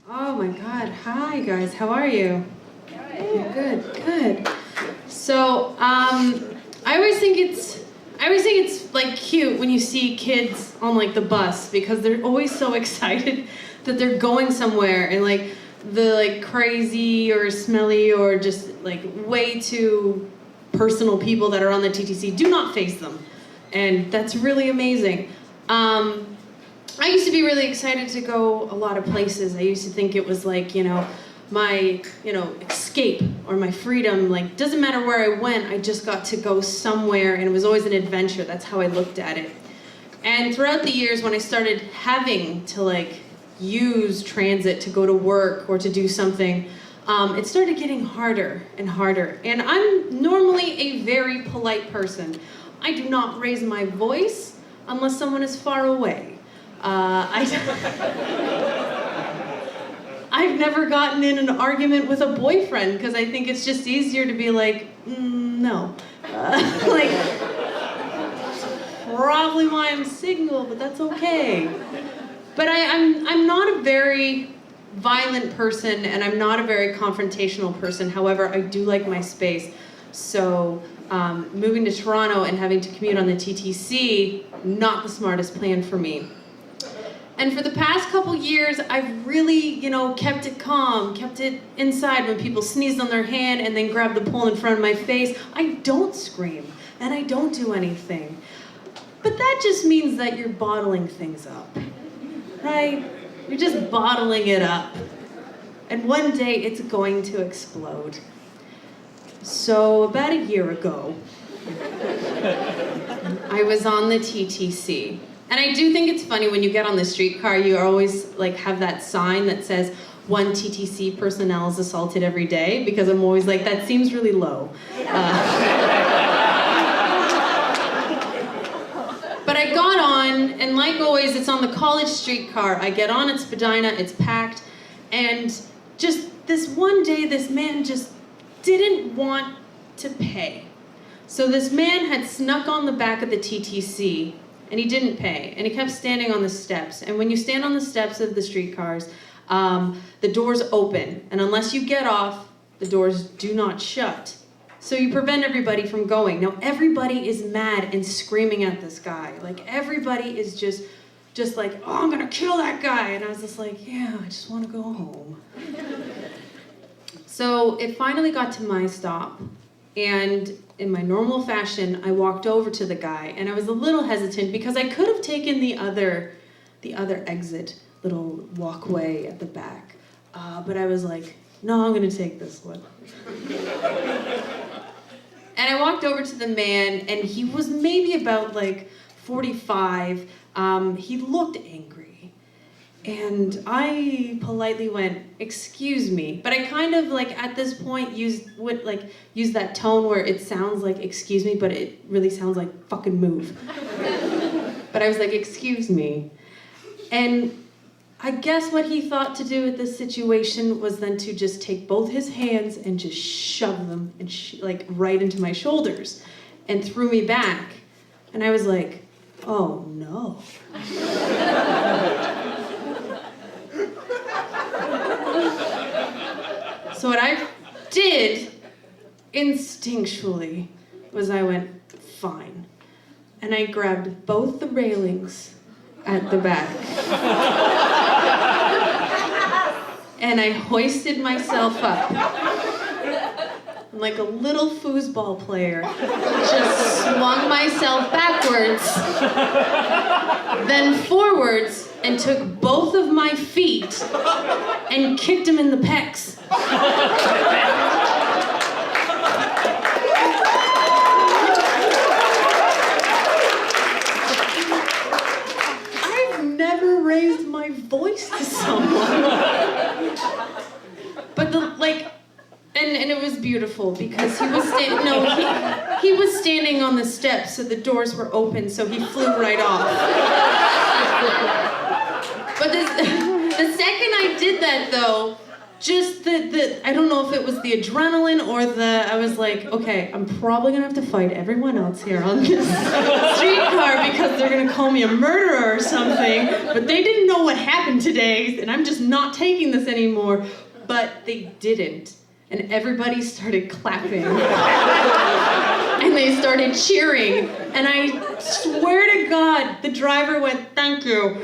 Oh my God. Hi guys, how are you? Good, good. So, I always think it's like cute when you see kids on like the bus because they're always so excited that they're going somewhere and like the like crazy or smelly or just like way too personal people that are on the TTC do not face them. And that's really amazing. I used to be really excited to go a lot of places. I used to think it was like, my, escape or my freedom. Like, doesn't matter where I went, I just got to go somewhere, and it was always an adventure. That's how I looked at it. And throughout the years, when I started having to, like, use transit to go to work or to do something, it started getting harder and harder. And I'm normally a very polite person. I do not raise my voice unless someone is far away. I've never gotten in an argument with a boyfriend because I think it's just easier to be like, no. Like, probably why I'm single, but that's okay. But I'm not a very violent person, and I'm not a very confrontational person. However, I do like my space. So moving to Toronto and having to commute on the TTC, not the smartest plan for me. And for the past couple years, I've really, kept it calm, kept it inside. When people sneezed on their hand and then grabbed the pole in front of my face, I don't scream and I don't do anything. But that just means that you're bottling things up, right? You're just bottling it up. And one day it's going to explode. So about a year ago, I was on the TTC. And I do think it's funny when you get on the streetcar, you always like have that sign that says 1 TTC personnel is assaulted every day, because I'm always like, that seems really low. But I got on, and like always, it's on the college streetcar. I get on at Spadina, it's packed, and just this one day, this man just didn't want to pay. So this man had snuck on the back of the TTC, and he didn't pay, and he kept standing on the steps. And when you stand on the steps of the streetcars, the doors open, and unless you get off, the doors do not shut. So you prevent everybody from going. Now everybody is mad and screaming at this guy. Like, everybody is just like, oh, I'm gonna kill that guy. And I was just like, yeah, I just wanna go home. So it finally got to my stop, and in my normal fashion, I walked over to the guy, and I was a little hesitant because I could have taken the other exit, little walkway at the back. But I was like, no, I'm gonna take this one. And I walked over to the man, and he was maybe about like 45. He looked angry. And I politely went, excuse me. But I kind of like at this point used that tone where it sounds like excuse me, but it really sounds like fucking move. But I was like, excuse me. And I guess what he thought to do with this situation was then to just take both his hands and just shove them and like right into my shoulders and threw me back. And I was like, oh no. So what I did instinctually was I went, fine. And I grabbed both the railings at the back. And I hoisted myself up. And like a little foosball player, just swung myself backwards, then forwards, and took both of my feet and kicked him in the pecs. I've never raised my voice to someone. But and it was beautiful because he was he was standing on the steps, so the doors were open, so he flew right off. But the second I did that, though, just I don't know if it was the adrenaline or I was like, okay, I'm probably gonna have to fight everyone else here on this streetcar because they're gonna call me a murderer or something, but they didn't know what happened today, and I'm just not taking this anymore. But they didn't, and everybody started clapping, and they started cheering, and I swear to God, the driver went, "Thank you,"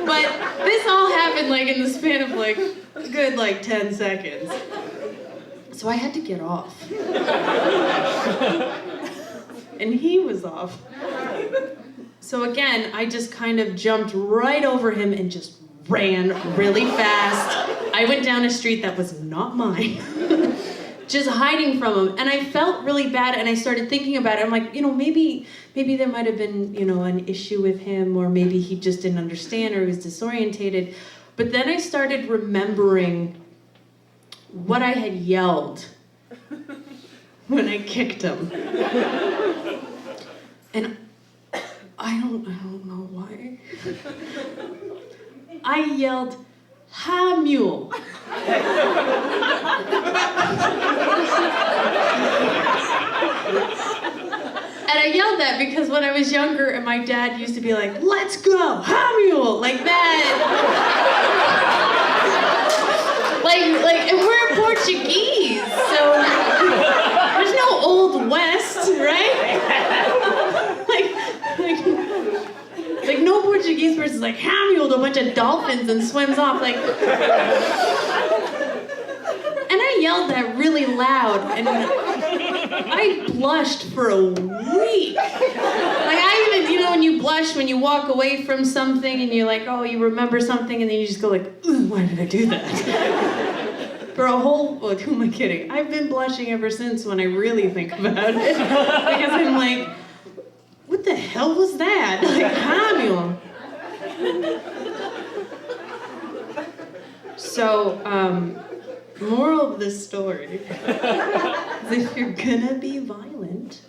But this all happened like in the span of like a good 10 seconds. So I had to get off. And he was off. So again, I just kind of jumped right over him and just ran really fast. I went down a street that was not mine. Just hiding from him. And I felt really bad, and I started thinking about it. I'm like, maybe there might have been, an issue with him, or maybe he just didn't understand, or he was disorientated. But then I started remembering what I had yelled when I kicked him. And I don't know why. I yelled, "Ha mule." And I yelled that because when I was younger, and my dad used to be like, "Let's go, ha mule," like that. And we're Portuguese, so there's no Old West, right? Like no Portuguese person's like, "Ha mule" to a bunch of dolphins and swims off, And I yelled that really loud, and I blushed for a week. I even, when you blush when you walk away from something and you're like, oh, you remember something, and then you just go like, ooh, why did I do that? For a whole, who am I kidding? I've been blushing ever since when I really think about it. Because I'm like, what the hell was that? Hamil. So, moral of this story is if you're gonna be violent,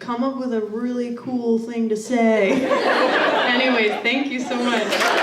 come up with a really cool thing to say. Anyways, thank you so much.